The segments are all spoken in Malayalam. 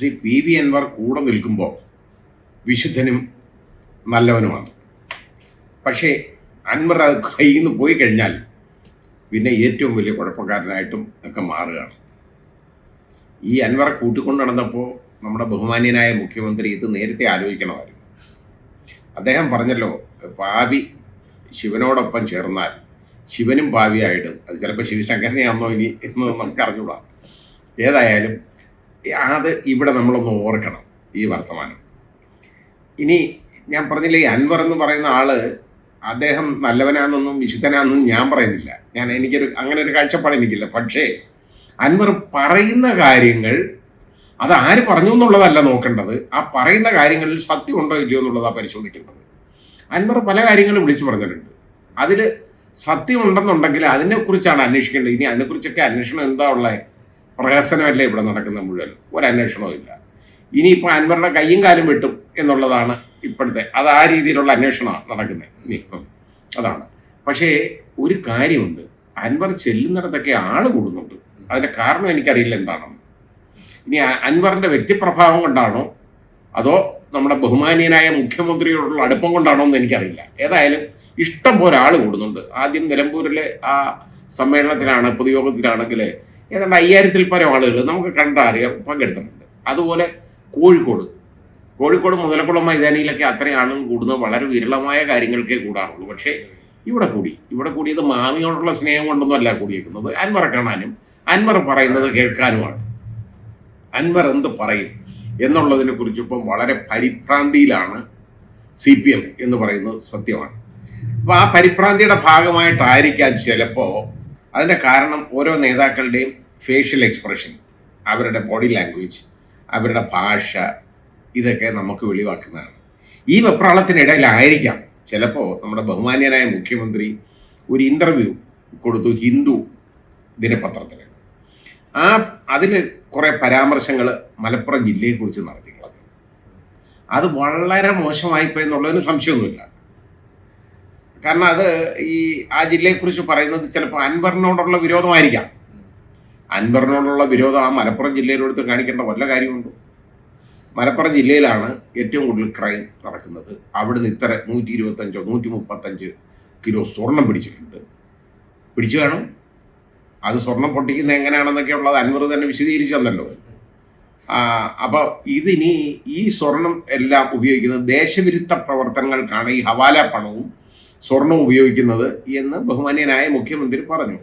ശ്രീ PV അൻവർ കൂടെ നിൽക്കുമ്പോൾ വിശുദ്ധനും നല്ലവനുമാണ്. പക്ഷേ അൻവർ അത് കയ്യിൽ നിന്ന് പോയി കഴിഞ്ഞാൽ പിന്നെ ഏറ്റവും വലിയ കുഴപ്പക്കാരനായിട്ടും ഒക്കെ മാറുകയാണ്. ഈ അൻവറെ കൂട്ടിക്കൊണ്ട് നടന്നപ്പോൾ നമ്മുടെ ബഹുമാന്യനായ മുഖ്യമന്ത്രി ഇത് നേരത്തെ ആലോചിക്കണമായിരുന്നു. അദ്ദേഹം പറഞ്ഞല്ലോ, പാവി ശിവനോടൊപ്പം ചേർന്നാൽ ശിവനും പാവിയായിടും. അത് ചിലപ്പോൾ ശിവശങ്കരനെ ആണോ ഇനി എന്ന് നമുക്ക് അറിഞ്ഞൂടാ. ഏതായാലും അത് ഇവിടെ നമ്മളൊന്ന് ഓർക്കണം ഈ വർത്തമാനം. ഇനി ഞാൻ പറഞ്ഞില്ലേ, ഈ അൻവർ എന്ന് പറയുന്ന ആള് അദ്ദേഹം നല്ലവനാണെന്നൊന്നും വിശുദ്ധനാണെന്നും ഞാൻ പറയുന്നില്ല. എനിക്കൊരു അങ്ങനെ ഒരു കാഴ്ചപ്പാട് എനിക്കില്ല. പക്ഷേ അൻവർ പറയുന്ന കാര്യങ്ങൾ അത് ആര് പറഞ്ഞു എന്നുള്ളതല്ല നോക്കേണ്ടത്, ആ പറയുന്ന കാര്യങ്ങളിൽ സത്യമുണ്ടോ ഇല്ലയോ എന്നുള്ളതാണ് പരിശോധിക്കേണ്ടത്. അൻവർ പല കാര്യങ്ങളും വിളിച്ചു പറഞ്ഞിട്ടുണ്ട്. അതിൽ സത്യമുണ്ടെന്നുണ്ടെങ്കിൽ അതിനെക്കുറിച്ചാണ് അന്വേഷിക്കേണ്ടത്. ഇനി അതിനെക്കുറിച്ചൊക്കെ അന്വേഷണം എന്താ ഉള്ളത്? പ്രഹസനമല്ലേ ഇവിടെ നടക്കുന്ന മുഴുവൻ, ഒരന്വേഷണവും ഇല്ല. ഇനിയിപ്പോൾ അൻവറുടെ കയ്യും കാലും വെട്ടും എന്നുള്ളതാണ് ഇപ്പോഴത്തെ, അത് ആ രീതിയിലുള്ള അന്വേഷണമാണ് നടക്കുന്നത്. ഇനി അതാണ്. പക്ഷേ ഒരു കാര്യമുണ്ട്, അൻവർ ചെല്ലുന്നിടത്തൊക്കെ ആള് കൂടുന്നുണ്ട്. അതിൻ്റെ കാരണം എനിക്കറിയില്ല എന്താണെന്ന്. ഇനി അൻവറിൻ്റെ വ്യക്തിപ്രഭാവം കൊണ്ടാണോ അതോ നമ്മുടെ ബഹുമാനീയനായ മുഖ്യമന്ത്രിയോടുള്ള അടുപ്പം കൊണ്ടാണോ എന്ന് എനിക്കറിയില്ല. ഏതായാലും ഇഷ്ടം പോലെ ആൾ കൂടുന്നുണ്ട്. ആദ്യം നിലമ്പൂരിലെ ആ സമ്മേളനത്തിലാണ്, പൊതുയോഗത്തിലാണെങ്കിൽ ഏതാണ്ട് 5000-ൽ പരം ആളുകൾ നമുക്ക് കണ്ടറിയാം പങ്കെടുത്തിട്ടുണ്ട്. അതുപോലെ കോഴിക്കോട് മുതലക്കുളം മൈതാനിയിലൊക്കെ അത്രയും ആളുകൾ കൂടുന്നത് വളരെ വിരളമായ കാര്യങ്ങൾക്കേ കൂടാറുള്ളൂ. പക്ഷേ ഇവിടെ കൂടിയത് മാമിയോടുള്ള സ്നേഹം കൊണ്ടൊന്നും അല്ല കൂടിയേക്കുന്നത്, അൻവറെ കാണാനും അൻവർ പറയുന്നത് കേൾക്കാനുമാണ്. അൻവർ എന്ത് പറയും എന്നുള്ളതിനെ കുറിച്ച് ഇപ്പം വളരെ പരിഭ്രാന്തിയിലാണ് CPM എന്ന് പറയുന്നത് സത്യമാണ്. അപ്പോൾ ആ പരിഭ്രാന്തിയുടെ ഭാഗമായിട്ടായിരിക്കാം ചിലപ്പോൾ. അതിൻ്റെ കാരണം ഓരോ നേതാക്കളുടെയും ഫേഷ്യൽ എക്സ്പ്രഷൻ, അവരുടെ ബോഡി ലാംഗ്വേജ്, അവരുടെ ഭാഷ, ഇതൊക്കെ നമുക്ക് വെളിവാക്കുന്നതാണ്. ഈ വെപ്രാളത്തിനിടയിലായിരിക്കാം ചിലപ്പോൾ നമ്മുടെ ബഹുമാന്യനായ മുഖ്യമന്ത്രി ഒരു ഇൻ്റർവ്യൂ കൊടുത്തു ഹിന്ദു ദിനപത്രത്തിന്. അതിൽ കുറേ പരാമർശങ്ങൾ മലപ്പുറം ജില്ലയെക്കുറിച്ച് നടത്തിക്കളഞ്ഞു. അത് വളരെ മോശമായിപ്പോയി എന്നുള്ളതിന് സംശയമൊന്നുമില്ല. കാരണം അത് ആ ജില്ലയെക്കുറിച്ച് പറയുന്നത് ചിലപ്പോൾ അൻവറിനോടുള്ള വിരോധമായിരിക്കാം. അൻവറിനോടുള്ള വിരോധം ആ മലപ്പുറം ജില്ലയിലെടുത്ത് കാണിക്കേണ്ട വല്ല കാര്യമുണ്ടോ? മലപ്പുറം ജില്ലയിലാണ് ഏറ്റവും കൂടുതൽ ക്രൈം നടക്കുന്നത്. അവിടുന്ന് ഇത്ര 125-135 കിലോ സ്വർണം പിടിച്ചു കാണും. അത് സ്വർണം പൊട്ടിക്കുന്നത് എങ്ങനെയാണെന്നൊക്കെ ഉള്ളത് അൻവർ തന്നെ വിശദീകരിച്ചു തന്നല്ലോ. അപ്പോൾ ഇതിനി ഈ സ്വർണം എല്ലാം ഉപയോഗിക്കുന്നത് ദേശവിരുദ്ധ പ്രവർത്തനങ്ങൾക്കാണ്, ഈ ഹവാല പണവും സ്വർണം ഉപയോഗിക്കുന്നത് എന്ന് ബഹുമാന്യനായ മുഖ്യമന്ത്രി പറഞ്ഞു.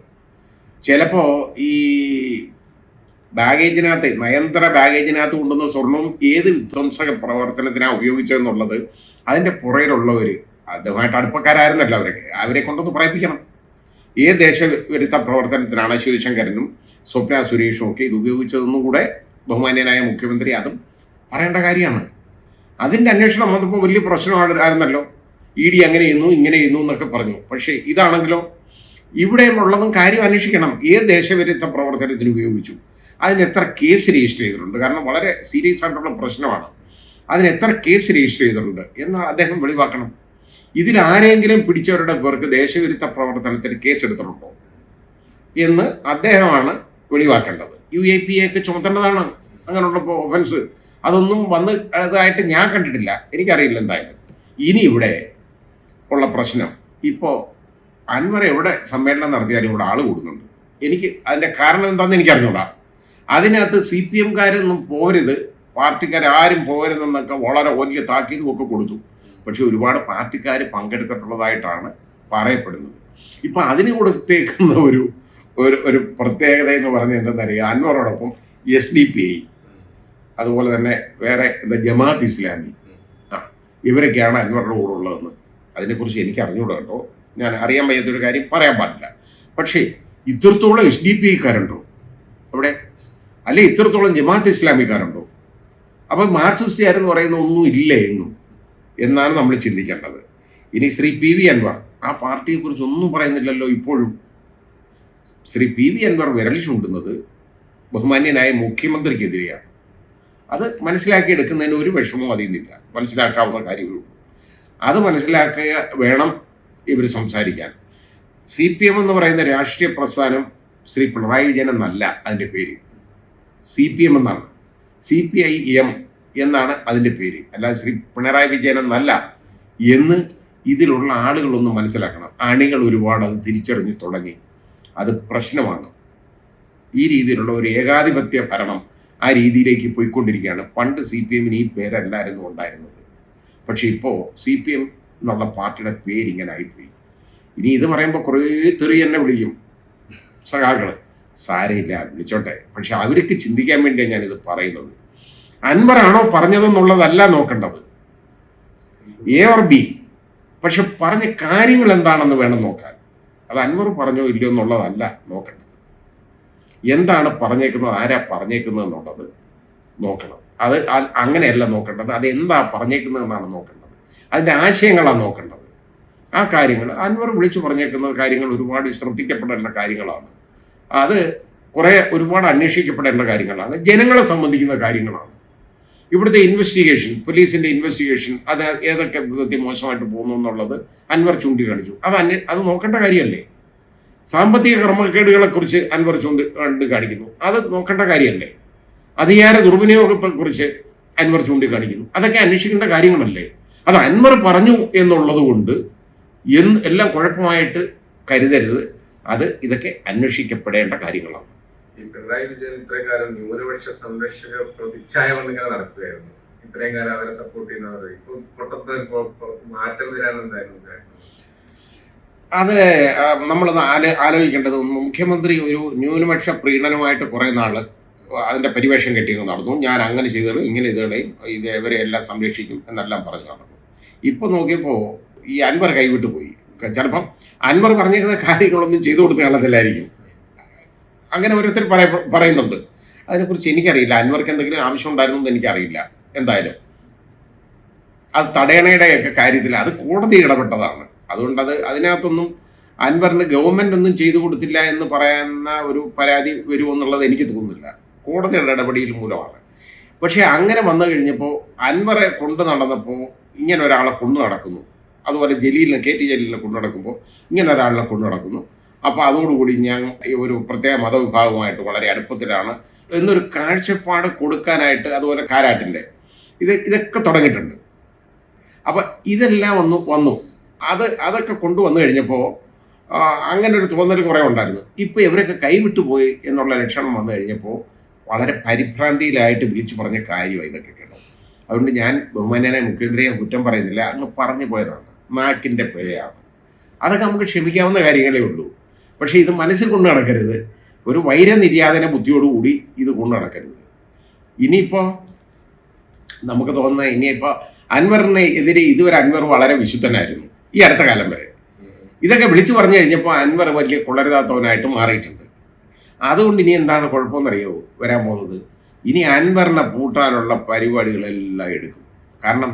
ചിലപ്പോൾ ഈ നയന്ത്ര ബാഗേജിനകത്ത് കൊണ്ടുവന്ന സ്വർണവും ഏത് വിധ്വംസക പ്രവർത്തനത്തിനാണ് ഉപയോഗിച്ചതെന്നുള്ളത് അതിൻ്റെ പുറയിലുള്ളവർ, അതുമായിട്ട് അടുപ്പക്കാരായിരുന്നല്ലോ അവരെ കൊണ്ടൊന്ന് പറയിപ്പിക്കണം. ഏത് ദേശവിരുദ്ധ പ്രവർത്തനത്തിനാണ് ശിവശങ്കരനും സ്വപ്ന സുരേഷും ഒക്കെ ഇത് ഉപയോഗിച്ചതെന്നും കൂടെ ബഹുമാന്യനായ മുഖ്യമന്ത്രി അതും പറയേണ്ട കാര്യമാണ്. അതിൻ്റെ അന്വേഷണം വന്നപ്പോൾ വലിയ പ്രശ്നമായിരുന്നല്ലോ. ED അങ്ങനെ ചെയ്യുന്നു ഇങ്ങനെ ചെയ്യുന്നു എന്നൊക്കെ പറഞ്ഞു. പക്ഷേ ഇതാണെങ്കിലോ, ഇവിടെ ഉള്ളതും കാര്യം അന്വേഷിക്കണം. ഏത് ദേശവിരുദ്ധ പ്രവർത്തനത്തിന് ഉപയോഗിച്ചു, അതിന് എത്ര കേസ് രജിസ്റ്റർ ചെയ്തിട്ടുണ്ട്, കാരണം വളരെ സീരിയസ് ആയിട്ടുള്ള പ്രശ്നമാണ്. അതിന് എത്ര കേസ് രജിസ്റ്റർ ചെയ്തിട്ടുണ്ട് എന്ന് അദ്ദേഹം വെളിവാക്കണം. ഇതിലാരെങ്കിലും പിടിച്ചവരുടെ പേർക്ക് ദേശവിരുദ്ധ പ്രവർത്തനത്തിന് കേസെടുത്തിട്ടുണ്ടോ എന്ന് അദ്ദേഹമാണ് വെളിവാക്കേണ്ടത്. UAPA ചുമത്തേണ്ടതാണ് അങ്ങനെയുള്ള ഒഫൻസ്. അതൊന്നും വന്നതായിട്ട് ഞാൻ കണ്ടിട്ടില്ല, എനിക്കറിയില്ല എന്തായാലും. ഇനി ഇവിടെ ഉള്ള പ്രശ്നം, ഇപ്പോൾ അൻവർ എവിടെ സമ്മേളനം നടത്തിയാലും ഇവിടെ ആൾ കൂടുന്നുണ്ട്. അതിൻ്റെ കാരണം എന്താണെന്ന് എനിക്കറിഞ്ഞൂടാ. അതിനകത്ത് CPM-കാരൊന്നും പോരുത്, പാർട്ടിക്കാരും പോരുതെന്നൊക്കെ വളരെ വലിയ താക്കീതും ഒക്കെ കൊടുത്തു. പക്ഷെ ഒരുപാട് പാർട്ടിക്കാർ പങ്കെടുത്തിട്ടുള്ളതായിട്ടാണ് പറയപ്പെടുന്നത്. ഇപ്പം അതിന് കൊടുത്തേക്കുന്ന ഒരു പ്രത്യേകത എന്ന് പറഞ്ഞാൽ എന്താണെന്നറിയാം, അൻവറോടൊപ്പം SDPI, അതുപോലെ തന്നെ വേറെ ജമാഅത്ത് ഇസ്ലാമി, ഇവരൊക്കെയാണ് അൻവറുടെ കൂടെ ഉള്ളതെന്ന്. അതിനെക്കുറിച്ച് എനിക്ക് അറിഞ്ഞൂടാ കേട്ടോ, ഞാൻ അറിയാൻ വയ്യാത്തൊരു കാര്യം പറയാൻ പാടില്ല. പക്ഷേ ഇത്രത്തോളം SDPI-കാരുണ്ടോ അവിടെ? അല്ലെ ഇത്രത്തോളം ജമാഅത്ത് ഇസ്ലാമിക്കാരുണ്ടോ? അപ്പോൾ മാർക്സിസ്റ്റുകാരെന്ന് പറയുന്ന ഒന്നും ഇല്ല എന്നാണ് നമ്മൾ ചിന്തിക്കേണ്ടത്. ഇനി ശ്രീ PV അൻവർ ആ പാർട്ടിയെക്കുറിച്ച് ഒന്നും പറയുന്നില്ലല്ലോ ഇപ്പോഴും. ശ്രീ PV അൻവർ വിരൽ ചൂണ്ടുന്നത് ബഹുമാന്യനായ മുഖ്യമന്ത്രിക്കെതിരെയാണ്. അത് മനസ്സിലാക്കിയെടുക്കുന്നതിന് ഒരു വിഷമവും അതിന്നില്ല, മനസ്സിലാക്കാവുന്ന കാര്യമുള്ളൂ. അത് മനസ്സിലാക്കുക വേണം ഇവർ സംസാരിക്കാൻ. CPM എന്ന് പറയുന്ന രാഷ്ട്രീയ പ്രസ്ഥാനം ശ്രീ പിണറായി വിജയൻ എന്നല്ല അതിൻ്റെ പേര്, CPM എന്നാണ്. CPIM എന്നാണ് അതിൻ്റെ പേര്, അല്ലാതെ ശ്രീ പിണറായി വിജയൻ എന്നല്ല എന്ന് ഇതിലുള്ള ആളുകളൊന്നും മനസ്സിലാക്കണം. അണികൾ ഒരുപാട് അത് തിരിച്ചറിഞ്ഞു തുടങ്ങി. അത് പ്രശ്നമാണ്. ഈ രീതിയിലുള്ള ഒരു ഏകാധിപത്യ ഭരണം ആ രീതിയിലേക്ക് പോയിക്കൊണ്ടിരിക്കുകയാണ്. പണ്ട് CPM ഈ പേരല്ലായിരുന്നു ഉണ്ടായിരുന്നത്. പക്ഷെ ഇപ്പോൾ CPM എന്നുള്ള പാർട്ടിയുടെ പേരിങ്ങനെ ആയിപ്പോയി. ഇനി ഇത് പറയുമ്പോൾ കുറേ തെറി എന്നെ വിളിക്കും സഖാക്കൾ. സാരയില്ല, വിളിച്ചോട്ടെ. പക്ഷെ അവർക്ക് ചിന്തിക്കാൻ വേണ്ടിയാണ് ഞാനിത് പറയുന്നത്. അൻവറാണോ പറഞ്ഞതെന്നുള്ളതല്ല നോക്കേണ്ടത്, A or B. പക്ഷെ പറഞ്ഞ കാര്യങ്ങൾ എന്താണെന്ന് വേണം നോക്കാൻ. അത് അൻവർ പറഞ്ഞോ ഇല്ലയോ എന്നുള്ളതല്ല നോക്കേണ്ടത്. എന്താണ് പറഞ്ഞേക്കുന്നത്, ആരാ പറഞ്ഞേക്കുന്നത് എന്നുള്ളത് നോക്കണം. അത് അങ്ങനെയല്ല നോക്കേണ്ടത്. അത് എന്താ പറഞ്ഞേക്കുന്നത് എന്നാണ് നോക്കേണ്ടത്. അതിൻ്റെ ആശയങ്ങളാണ് നോക്കേണ്ടത്. ആ കാര്യങ്ങൾ അൻവർ വിളിച്ചു പറഞ്ഞേക്കുന്ന കാര്യങ്ങൾ ഒരുപാട് ശ്രദ്ധിക്കപ്പെടേണ്ട കാര്യങ്ങളാണ്. അത് ഒരുപാട് അന്വേഷിക്കപ്പെടേണ്ട കാര്യങ്ങളാണ്. ജനങ്ങളെ സംബന്ധിക്കുന്ന കാര്യങ്ങളാണ്. ഇവിടുത്തെ ഇൻവെസ്റ്റിഗേഷൻ, പോലീസിൻ്റെ ഇൻവെസ്റ്റിഗേഷൻ അത് ഏതൊക്കെ വിധത്തിൽ മോശമായിട്ട് പോകുന്നു എന്നുള്ളത് അൻവർ ചൂണ്ടിക്കാണിച്ചു. അത് നോക്കേണ്ട കാര്യമല്ലേ? സാമ്പത്തിക ക്രമക്കേടുകളെക്കുറിച്ച് അൻവർ ചൂണ്ടിക്കാണിക്കുന്നു. അത് നോക്കേണ്ട കാര്യമല്ലേ? അധികാര ദുർവിനിയോഗത്തെക്കുറിച്ച് അൻവർ ചൂണ്ടിക്കാണിക്കുന്നു. അതൊക്കെ അന്വേഷിക്കേണ്ട കാര്യങ്ങളല്ലേ? അത് അൻവർ പറഞ്ഞു എന്നുള്ളത് കൊണ്ട് എല്ലാം കുഴപ്പമായിട്ട് കരുതരുത്. ഇതൊക്കെ അന്വേഷിക്കപ്പെടേണ്ട കാര്യങ്ങളാണ്. ഈ പിണറായി വിജയൻ ഇത്രയും കാലം ന്യൂനപക്ഷ സംരക്ഷക പ്രതിച്ഛായ കൊണ്ടിങ്ങനെ നടക്കുകയായിരുന്നു. ഇത്രയും കാലം അവരെ സപ്പോർട്ട് ചെയ്യുന്നവർ ഇപ്പൊ പുറത്ത് മാറ്റം വരാൻ എന്തായിരുന്നു കാരണം? അത് നമ്മളത് ആലോചിക്കേണ്ടത്, മുഖ്യമന്ത്രി ഒരു ന്യൂനപക്ഷ പ്രീണനമായിട്ട് കുറേ നാള് അതിൻ്റെ പരിവേഷം കെട്ടിയൊക്കെ നടന്നു. ഞാൻ അങ്ങനെ ചെയ്തോളും, ഇങ്ങനെ ചെയ്തോളെയും, ഇവരെ എല്ലാം സംരക്ഷിക്കും എന്നെല്ലാം പറഞ്ഞു നടന്നു. ഇപ്പോൾ നോക്കിയപ്പോൾ ഈ അൻവർ കൈവിട്ടു പോയി. ചിലപ്പം അൻവർ പറഞ്ഞിരുന്ന കാര്യങ്ങളൊന്നും ചെയ്തു കൊടുത്ത് കാണത്തില്ലായിരിക്കും. അങ്ങനെ ഓരോരുത്തർ പറയുന്നുണ്ട്. അതിനെക്കുറിച്ച് എനിക്കറിയില്ല. അൻവർക്ക് എന്തെങ്കിലും ആവശ്യം ഉണ്ടായിരുന്നു എന്ന് എനിക്കറിയില്ല. എന്തായാലും അത് തടയണയുടെയൊക്കെ കാര്യത്തിൽ അത് കോടതി ഇടപെട്ടതാണ്. അതുകൊണ്ട് അതിനകത്തൊന്നും അൻവറിന് ഗവൺമെൻറ് ഒന്നും ചെയ്തു കൊടുത്തില്ല എന്ന് പറയുന്ന ഒരു പരാതി വരുമെന്നുള്ളത് എനിക്ക് തോന്നുന്നില്ല. കോടതിയുടെ ഇടപെടൽ മൂലമാണ്. പക്ഷേ അങ്ങനെ വന്നു കഴിഞ്ഞപ്പോൾ അൻവറെ കൊണ്ടു നടന്നപ്പോൾ ഇങ്ങനെ ഒരാളെ കൊണ്ടു നടക്കുന്നു. അതുപോലെ KT ജലീലിനെ കൊണ്ടു നടക്കുമ്പോൾ ഇങ്ങനെ ഒരാളിനെ കൊണ്ടു നടക്കുന്നു. അപ്പോൾ അതോടുകൂടി ഞാൻ ഒരു പ്രത്യേക മതവിഭാഗമായിട്ട് വളരെ അടുപ്പത്തിലാണ് എന്നൊരു കാഴ്ചപ്പാട് കൊടുക്കാനായിട്ട്, അതുപോലെ കാരാട്ടിൻ്റെ ഇതൊക്കെ തുടങ്ങിയിട്ടുണ്ട്. അപ്പം ഇതെല്ലാം വന്നു അതൊക്കെ കൊണ്ടുവന്നു കഴിഞ്ഞപ്പോൾ അങ്ങനെ ഒരു തോന്നൽ കുറേ ഉണ്ടായിരുന്നു. ഇപ്പോൾ ഇവരൊക്കെ കൈവിട്ടു പോയി എന്നുള്ള ലക്ഷണം വന്നു കഴിഞ്ഞപ്പോൾ വളരെ പരിഭ്രാന്തിയിലായിട്ട് വിളിച്ചു പറഞ്ഞ കാര്യമാണ് ഇതൊക്കെ കേട്ടോ. അതുകൊണ്ട് ഞാൻ ബഹുമാന്യനായ മുഖ്യമന്ത്രിയെ കുറ്റം പറയുന്നില്ല, അങ്ങ് പറഞ്ഞു പോയതാണ്, നാക്കിൻ്റെ പിഴയാണ്. അതൊക്കെ നമുക്ക് ക്ഷമിക്കാവുന്ന കാര്യങ്ങളേ ഉള്ളൂ. പക്ഷേ ഇത് മനസ്സിൽ കൊണ്ടു നടക്കരുത്. ഒരു വൈരനിര്യാതന ബുദ്ധിയോടുകൂടി ഇത് കൊണ്ടു നടക്കരുത്. ഇനിയിപ്പോൾ നമുക്ക് തോന്നുന്നത്, ഇനിയിപ്പോൾ അൻവറിന് എതിരെ ഇതുവരെ അൻവർ വളരെ വിശുദ്ധനായിരുന്നു ഈ അടുത്ത കാലം വരെ. ഇതൊക്കെ വിളിച്ചു പറഞ്ഞു കഴിഞ്ഞപ്പോൾ അൻവർ വലിയ കൊള്ളരുതാത്തവനായിട്ട് മാറിയിട്ടുണ്ട്. അതുകൊണ്ട് ഇനി എന്താണ് കുഴപ്പമെന്നറിയോ വരാൻ പോകുന്നത്? ഇനി അൻവറിനെ പൂട്ടാനുള്ള പരിപാടികളെല്ലാം എടുക്കും. കാരണം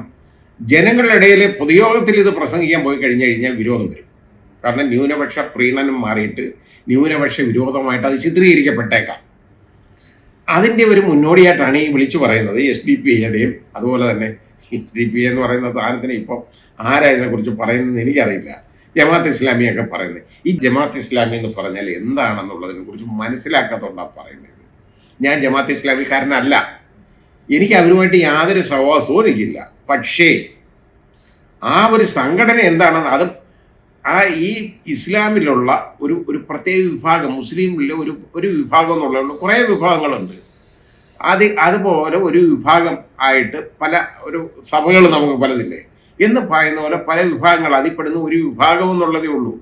ജനങ്ങളുടെ ഇടയിൽ പൊതുയോഗത്തിൽ ഇത് പ്രസംഗിക്കാൻ പോയി കഴിഞ്ഞു കഴിഞ്ഞാൽ വിരോധം വരും. കാരണം ന്യൂനപക്ഷ പ്രീണനം മാറിയിട്ട് ന്യൂനപക്ഷ വിരോധമായിട്ട് അത് ചിത്രീകരിക്കപ്പെട്ടേക്കാം. അതിൻ്റെ ഒരു മുന്നോടിയായിട്ടാണ് ഈ വിളിച്ചു പറയുന്നത് SDPIയുടെയും. അതുപോലെ തന്നെ SDPI എന്ന് പറയുന്ന സാധനത്തിന് ഇപ്പോൾ ആരാ ഇതിനെക്കുറിച്ച് പറയുന്നതെന്ന് എനിക്കറിയില്ല. ജമാഅത്ത് ഇസ്ലാമിയൊക്കെ പറയുന്നത്. ഈ ജമാഅത്ത് ഇസ്ലാമി എന്ന് പറഞ്ഞാൽ എന്താണെന്നുള്ളതിനെ കുറിച്ച് മനസ്സിലാക്കാത്തതുകൊണ്ടാണ് പറയുന്നത്. ഞാൻ ജമാഅത്ത് ഇസ്ലാമിക്കാരനല്ല, എനിക്ക് അവരുമായിട്ട് യാതൊരു സഹവാസവും എനിക്കില്ല. പക്ഷേ ആ ഒരു സംഘടന എന്താണെന്ന് ഈ ഇസ്ലാമിലുള്ള ഒരു പ്രത്യേക വിഭാഗം, മുസ്ലിമിലെ ഒരു വിഭാഗം എന്നുള്ളതുകൊണ്ട് കുറേ വിഭാഗങ്ങളുണ്ട്. അതുപോലെ ഒരു വിഭാഗം ആയിട്ട് ഒരു സഭകൾ നമുക്ക് പലതില്ലേ എന്ന് പറയുന്ന പോലെ പല വിഭാഗങ്ങൾ അതിൽപ്പെടുന്ന ഒരു വിഭാഗം എന്നുള്ളതേ ഉള്ളൂ.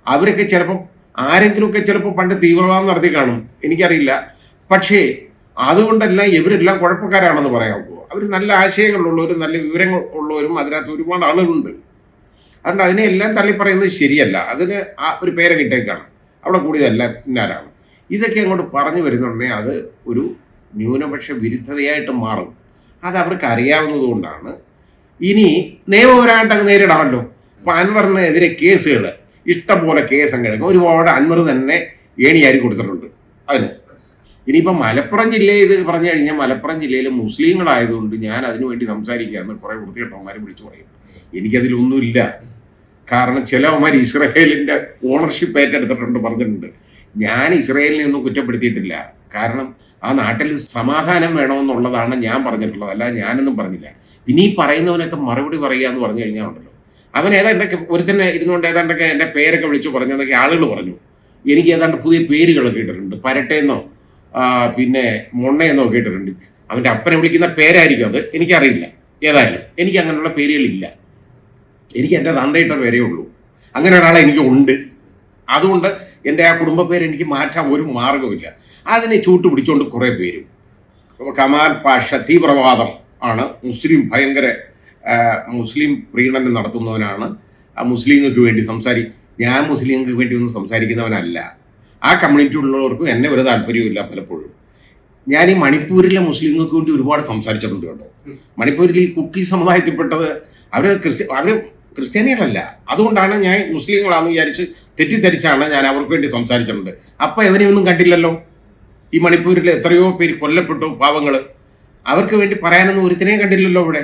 അവരൊക്കെ ആരെങ്കിലുമൊക്കെ ചിലപ്പോൾ പണ്ട് തീവ്രവാദം നടത്തി കാണും, എനിക്കറിയില്ല. പക്ഷേ അതുകൊണ്ടല്ല ഇവരെല്ലാം കുഴപ്പക്കാരാണെന്ന് പറയാമോ? അവർ നല്ല ആശയങ്ങളുള്ളവരും നല്ല വിവരങ്ങൾ ഉള്ളവരും അതിനകത്ത് ഒരുപാട് ആളുകളുണ്ട്. അതുകൊണ്ട് അതിനെല്ലാം തള്ളിപ്പറയുന്നത് ശരിയല്ല. അതിന് ഒരു പേരെ കിട്ടേക്കാണ്, അവിടെ കൂടിയതെല്ലാം ഇന്നാരാണ്. ഇതൊക്കെ അങ്ങോട്ട് പറഞ്ഞു വരുന്നുണ്ടെങ്കിൽ അത് ഒരു ന്യൂനപക്ഷ വിരുദ്ധതയായിട്ട് മാറും. അത് അവർക്ക് അറിയാവുന്നതുകൊണ്ടാണ്. ഇനി നിയമപരമായിട്ട് അങ്ങ് നേരിടാമല്ലോ. അപ്പോൾ അൻവറിനെതിരെ കേസുകൾ ഇഷ്ടംപോലെ കേസ് അങ്ങ് ഒരുപാട് അൻവർ തന്നെ ഏണിയാരി കൊടുത്തിട്ടുണ്ട് അതിന്. ഇനിയിപ്പോൾ മലപ്പുറം ജില്ലയിൽ ഇത് പറഞ്ഞു കഴിഞ്ഞാൽ മലപ്പുറം ജില്ലയിൽ മുസ്ലിങ്ങളായതുകൊണ്ട് ഞാൻ അതിനുവേണ്ടി സംസാരിക്കുകയെന്ന് കുറേ വൃത്തികെട്ടവന്മാർ വിളിച്ചു പറയും. എനിക്കതിലൊന്നുമില്ല. കാരണം ചിലവന്മാർ ഇസ്രായേലിൻ്റെ ഓണർഷിപ്പ് ഏറ്റെടുത്തിട്ടുണ്ട്, പറഞ്ഞിട്ടുണ്ട്. ഞാൻ ഇസ്രായേലിനെ ഒന്നും കുറ്റപ്പെടുത്തിയിട്ടില്ല. കാരണം ആ നാട്ടിൽ സമാധാനം വേണമെന്നുള്ളതാണ് ഞാൻ പറഞ്ഞിട്ടുള്ളത്, അല്ല ഞാനൊന്നും പറഞ്ഞില്ല. പിന്നെ ഈ പറയുന്നവനൊക്കെ മറുപടി പറയുക എന്ന് പറഞ്ഞു കഴിഞ്ഞാൽ ഉണ്ടല്ലോ, അവൻ ഏതാണ്ടൊക്കെ ഒരുത്തന്നെ ഇരുന്നുകൊണ്ട് ഏതാണ്ടൊക്കെ എൻ്റെ പേരൊക്കെ വിളിച്ചു പറഞ്ഞതൊക്കെ ആളുകൾ പറഞ്ഞു. എനിക്ക് ഏതാണ്ട് പുതിയ പേരുകളൊക്കെ ഇട്ടിട്ടുണ്ട്, പരട്ടേന്നോ പിന്നെ മൊണ്ണയെന്നോ ഒക്കെ ഇട്ടിട്ടുണ്ട്. അവൻ്റെ അപ്പനെ വിളിക്കുന്ന പേരായിരിക്കും അത്, എനിക്കറിയില്ല. ഏതായാലും എനിക്ക് അങ്ങനെയുള്ള പേരുകളില്ല. എനിക്ക് എൻ്റെ തന്തയിട്ട പേരേ ഉള്ളൂ. അങ്ങനെ ഒരാളെ എനിക്ക് ഉണ്ട്. അതുകൊണ്ട് എൻ്റെ ആ കുടുംബ പേര് എനിക്ക് മാറ്റാൻ ഒരു മാർഗവുമില്ല. അതിനെ ചൂട്ട് പിടിച്ചുകൊണ്ട് കുറേ പേരും, കമാൽ പാഷ തീവ്രവാദം ആണ്, മുസ്ലിം ഭയങ്കര മുസ്ലിം പ്രീണനം നടത്തുന്നവനാണ്, മുസ്ലിങ്ങൾക്ക് വേണ്ടി ഞാൻ മുസ്ലിങ്ങൾക്ക് വേണ്ടി ഒന്നും സംസാരിക്കുന്നവനല്ല. ആ കമ്മ്യൂണിറ്റി ഉള്ളവർക്കും എന്നെ ഒരു താല്പര്യവുമില്ല. പലപ്പോഴും ഞാൻ ഈ മണിപ്പൂരിലെ മുസ്ലിങ്ങൾക്ക് വേണ്ടി ഒരുപാട് സംസാരിച്ചിട്ടുണ്ട് കേട്ടോ. മണിപ്പൂരിൽ ഈ കുക്കി സമുദായത്തിൽപ്പെട്ടത് അവർ ക്രിസ്ത്യാനികളല്ല. അതുകൊണ്ടാണ് ഞാൻ മുസ്ലിങ്ങളാണെന്ന് വിചാരിച്ച് തെറ്റിദ്ധരിച്ചാണ് ഞാൻ അവർക്ക് വേണ്ടി സംസാരിച്ചിട്ടുണ്ട്. അപ്പം എവനെയൊന്നും കണ്ടില്ലല്ലോ. ഈ മണിപ്പൂരിൽ എത്രയോ പേര് കൊല്ലപ്പെട്ടു, പാവങ്ങൾ. അവർക്ക് വേണ്ടി പറയാനൊന്നും ഒരുത്തിനെയും കണ്ടില്ലല്ലോ ഇവിടെ.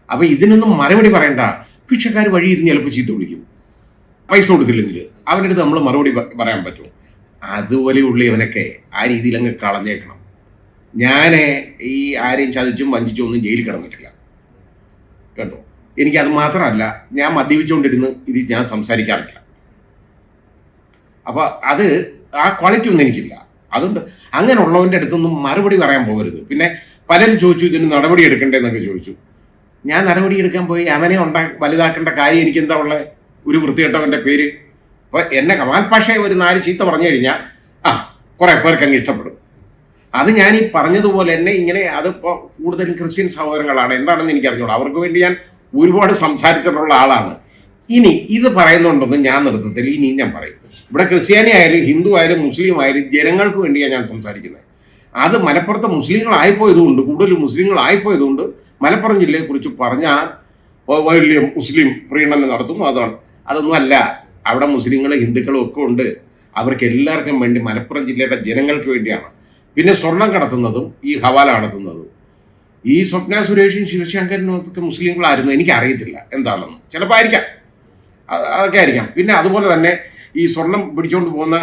അപ്പം ഇതിനൊന്നും മറുപടി പറയണ്ട. ഭിക്ഷക്കാർ വഴി ഇരുന്ന് ചിലപ്പോൾ ചീത്ത വിളിക്കും, പൈസ കൊടുത്തില്ലെങ്കിൽ. അവൻ്റെ അടുത്ത് നമ്മൾ മറുപടി പറയാൻ പറ്റുമോ? അതുപോലെയുള്ള ഇവനൊക്കെ ആ രീതിയിൽ അങ്ങ് കളഞ്ഞേക്കണം. ഞാൻ ഈ ആരെയും ചതിച്ചും വഞ്ചിച്ചും ഒന്നും ജയിലിൽ കിടന്നിട്ടില്ല കേട്ടോ. എനിക്കത് മാത്രമല്ല, ഞാൻ മദ്യപിച്ചുകൊണ്ടിരുന്ന് ഇത് ഞാൻ സംസാരിക്കാറില്ല. അപ്പോൾ അത് ആ ക്വാളിറ്റി ഒന്നും എനിക്കില്ല. അതുകൊണ്ട് അങ്ങനെയുള്ളവൻ്റെ അടുത്തൊന്നും മറുപടി പറയാൻ പോകരുത്. പിന്നെ പലരും ചോദിച്ചു ഇതിന് നടപടി എടുക്കണ്ടേന്നൊക്കെ ചോദിച്ചു. ഞാൻ നടപടി എടുക്കാൻ പോയി അവനെ വലുതാക്കേണ്ട കാര്യം എനിക്കെന്താ ഉള്ളത്? ഒരു വൃത്തികെട്ടവൻ്റെ പേര്. ഇപ്പോൾ എന്നെ കമാൽ പാഷയെ ഒരു 4 ചീത്ത പറഞ്ഞു കഴിഞ്ഞാൽ കുറേ പേർക്ക് അങ്ങ് ഇഷ്ടപ്പെടും. അത് ഞാൻ ഈ പറഞ്ഞതുപോലെ തന്നെ ഇങ്ങനെ അതിപ്പോൾ കൂടുതലും ക്രിസ്ത്യൻ സഹോദരങ്ങളാണ്, എന്താണെന്ന് എനിക്കറിഞ്ഞോളൂ. അവർക്ക് വേണ്ടി ഞാൻ ഒരുപാട് സംസാരിച്ചിട്ടുള്ള ആളാണ്. ഇനി ഇത് പറയുന്നുണ്ടെന്ന് ഞാൻ നിർത്തത്തില്ല. ഇനി ഞാൻ പറയും. ഇവിടെ ക്രിസ്ത്യാനി ആയാലും ഹിന്ദു ആയാലും മുസ്ലിം ആയാലും ജനങ്ങൾക്ക് വേണ്ടിയാണ് ഞാൻ സംസാരിക്കുന്നത്. അത് മലപ്പുറത്ത് മുസ്ലിങ്ങളായിപ്പോയതുകൊണ്ട്, കൂടുതൽ മുസ്ലിങ്ങളായിപ്പോയതുകൊണ്ട് മലപ്പുറം ജില്ലയെക്കുറിച്ച് പറഞ്ഞാൽ വലിയ മുസ്ലിം പ്രീണനം നടത്തുന്നു. അതൊന്നും അല്ല. അവിടെ മുസ്ലിങ്ങളും ഹിന്ദുക്കളും ഒക്കെ ഉണ്ട്. അവർക്ക് എല്ലാവർക്കും വേണ്ടി, മലപ്പുറം ജില്ലയുടെ ജനങ്ങൾക്ക് വേണ്ടിയാണ്. പിന്നെ സ്വർണം കടത്തുന്നതും ഈ ഹവാല നടത്തുന്നതും, ഈ സ്വപ്ന സുരേഷും ശിവശങ്കരനും ഒക്കെ മുസ്ലിങ്ങളായിരുന്നു. എനിക്കറിയത്തില്ല എന്താണെന്ന്, ചിലപ്പോൾ ആയിരിക്കാം, അതൊക്കെ ആയിരിക്കാം. പിന്നെ അതുപോലെ തന്നെ ഈ സ്വർണം പിടിച്ചുകൊണ്ട് പോകുന്ന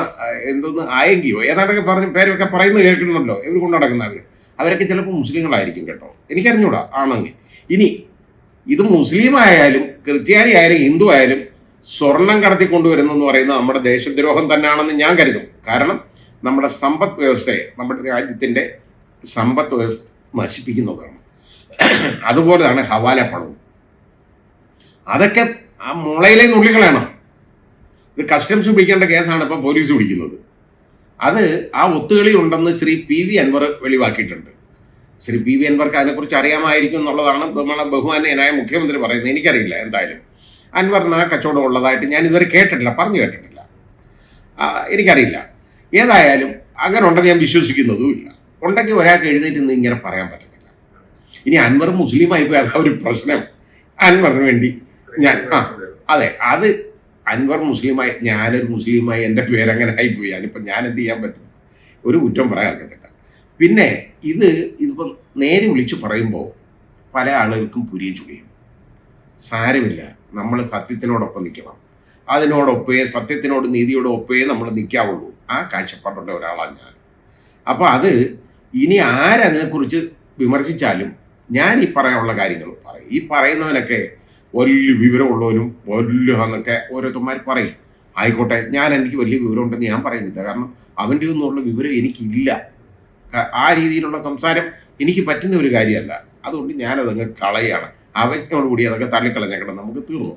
എന്തോന്ന് ആയെങ്കിയോ ഏതാണ്ടൊക്കെ പേരൊക്കെ പറയുന്നത് കേൾക്കണമല്ലോ, ഇവർ കൊണ്ടു നടക്കുന്നവർ, അവരൊക്കെ ചിലപ്പോൾ മുസ്ലിങ്ങളായിരിക്കും കേട്ടോ. എനിക്കറിഞ്ഞൂടാ ആണെങ്കിൽ. ഇനി ഇത് മുസ്ലിം ആയാലും ക്രിസ്ത്യാനി ആയാലും ഹിന്ദു ആയാലും സ്വർണം കടത്തിക്കൊണ്ടുവരുന്നു എന്ന് പറയുന്നത് നമ്മുടെ ദേശദ്രോഹം തന്നെയാണെന്ന് ഞാൻ കരുതും. കാരണം നമ്മുടെ സമ്പദ് വ്യവസ്ഥയെ, നമ്മുടെ രാജ്യത്തിൻ്റെ സമ്പദ് വ്യവസ്ഥ നശിപ്പിക്കുന്നതാണ്. അതുപോലെയാണ് ഹവാല പണവും. അതൊക്കെ ആ മുളയിലെ നുള്ളികളാണ്. ഇത് കസ്റ്റംസ് പിടിക്കേണ്ട കേസാണ് ഇപ്പോൾ പോലീസ് പിടിക്കുന്നത്. അത് ആ ഒത്തുകളി ഉണ്ടെന്ന് ശ്രീ PV അൻവർ വെളിവാക്കിയിട്ടുണ്ട്. ശ്രീ PV അൻവർക്ക് അതിനെക്കുറിച്ച് അറിയാമായിരിക്കും എന്നുള്ളതാണ് നമ്മളെ ബഹുമാന്യനായ മുഖ്യമന്ത്രി പറയുന്നത്. എനിക്കറിയില്ല. എന്തായാലും അൻവറിന് ആ കച്ചവടം ഉള്ളതായിട്ട് ഞാൻ ഇതുവരെ കേട്ടിട്ടില്ല, പറഞ്ഞു കേട്ടിട്ടില്ല, എനിക്കറിയില്ല. ഏതായാലും അങ്ങനെ ഉണ്ടെന്ന് ഞാൻ വിശ്വസിക്കുന്നതുമില്ല. ഉണ്ടെങ്കിൽ ഒരാൾക്ക് എഴുന്നേറ്റ് നിന്ന് ഇങ്ങനെ പറയാൻ പറ്റത്തില്ല. ഇനി അൻവർ മുസ്ലിമായി പോയി, അതാ ഒരു പ്രശ്നം. അൻവറിന് വേണ്ടി ഞാൻ അതെ, അത് അൻവർ മുസ്ലിമായി, ഞാനൊരു മുസ്ലിമായി, എൻ്റെ പേരങ്ങനെ ആയിപ്പോയി. ഞാനിപ്പോൾ ഞാൻ എന്ത് ചെയ്യാൻ പറ്റും? ഒരു കുറ്റം പറയാൻ പറ്റത്തില്ല. പിന്നെ ഇതിപ്പോൾ നേരെ വിളിച്ച് പറയുമ്പോൾ പല ആളുകൾക്കും പുരിയും ചുടിയും. സാരമില്ല, നമ്മൾ സത്യത്തിനോടൊപ്പം നിൽക്കണം. സത്യത്തിനോട് നീതിയോടൊപ്പേ നമ്മൾ നിൽക്കാവുള്ളൂ. ആ കാഴ്ചപ്പാടുള്ള ഒരാളാണ് ഞാൻ. അപ്പോൾ അത് ഇനി ആരതിനെക്കുറിച്ച് വിമർശിച്ചാലും ഞാൻ ഈ പറയാനുള്ള കാര്യങ്ങൾ പറയും. ഈ പറയുന്നവനൊക്കെ വലിയ വിവരമുള്ളവനും എന്നൊക്കെ ഓരോരുത്തന്മാർ പറയും. ആയിക്കോട്ടെ, എനിക്ക് വലിയ വിവരമുണ്ടെന്ന് ഞാൻ പറയുന്നില്ല. കാരണം അവൻ്റെ ഒന്നുള്ള വിവരം എനിക്കില്ല. ആ രീതിയിലുള്ള സംസാരം എനിക്ക് പറ്റുന്ന ഒരു കാര്യമല്ല. അതുകൊണ്ട് ഞാനതങ്ങ് കളയാണ്. അവനോടുകൂടി അതൊക്കെ തള്ളിക്കളഞ്ഞേക്കണം, നമുക്ക് തീർന്നു.